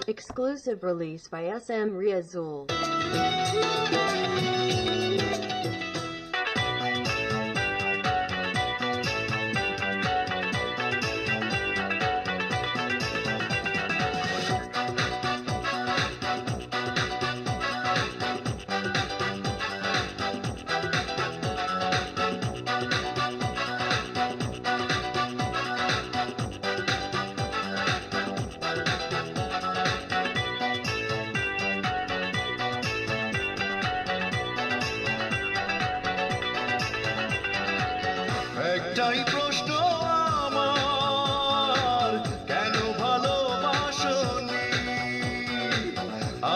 Exclusive release by SM Riazul. একটাই প্রশ্ন আমার, কেন ভালোবাসনি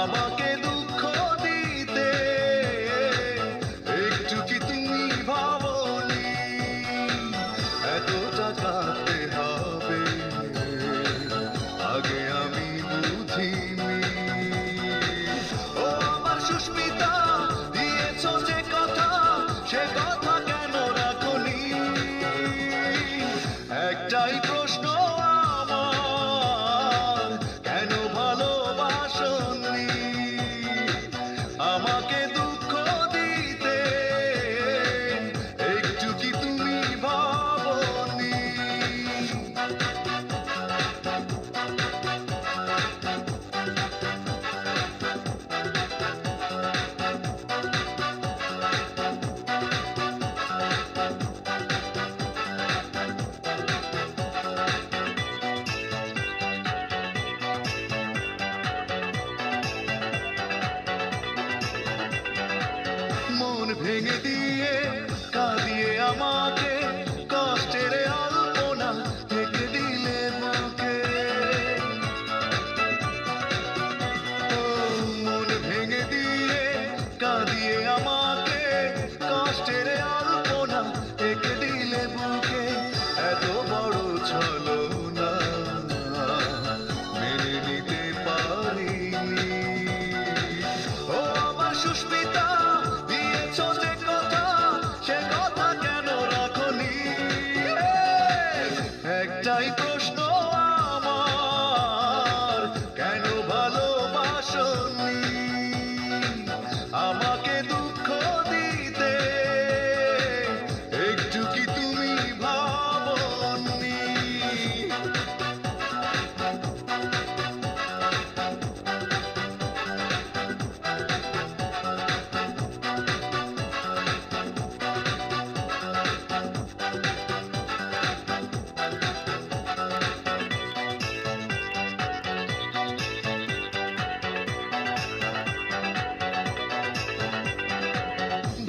আমাকে দুঃখ দিতে? একটু কি তুমি ভাবনি এতটা কাঁদতে হবে? আগে আমি বুঝিনি। ও আমার সুস্মিতা, দিয়েছ যে কথা, সে কথা কেন রাখনি? একটাই প্রশ্ন আমার, কেন ভালোবাসনি আমাকে দুঃখ দিতে? একটু কি তুমি ভাবনি? মন ভেঙে দিয়ে কাঁদিয়ে আমাকে কষ্টের আলপনা থেকে দিলে মুখে। ও মন ভেঙে দিয়ে কাঁদিয়ে আমাকে কষ্টের আলপনা থেকে দিলে বুকে। এত বড় ছলনা মেনে নিতে পারিনি। ও আমার সুস্মিতা, একটাই প্রশ্ন আমার, কেন ভালোবাসনি আমাকে দুঃখ দিতে? একটু কি তুমি ভাবনি?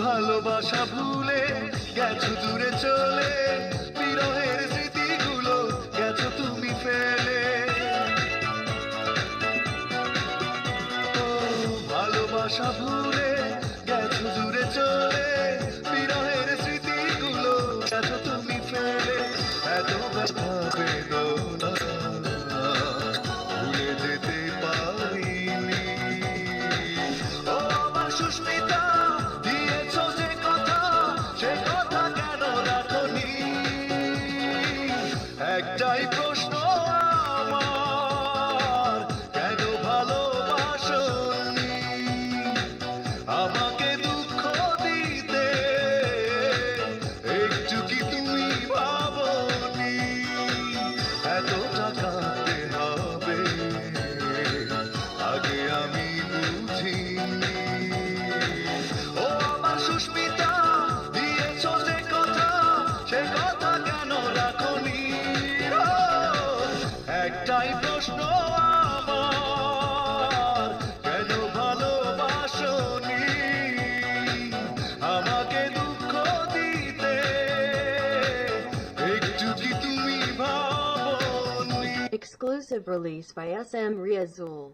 ভালোবাসা ভুলে গেছো দূরে চলে, বিরহের স্মৃতিগুলো গেছো তুমি ফেলে। ও ভালোবাসা ভুলে গেছো দূরে চলে, বিরহের স্মৃতিগুলো গেছো তুমি ফেলে। এত ব্যথা বেদনা ভুলে যেতে পারিনি। ও আমার সুস্মিতা, একটাই প্রশ্ন আমার, কেন ভালোবাসনি আমাকে দুঃখ দিতে? একটু কি তুমি ভাবনি এতটা কাঁদতে হবে? আগে আমি বুঝিনি। ও আমার সুস্মিতা, দিয়েছ যে কথা, সে কথা কেন রাখনি? একটাই প্রশ্ন আমার, কেন ভালোবাসনি আমাকে দুঃখ দিতে? একটু কি তুমি ভাবনি? Exclusive release by SM Riazul.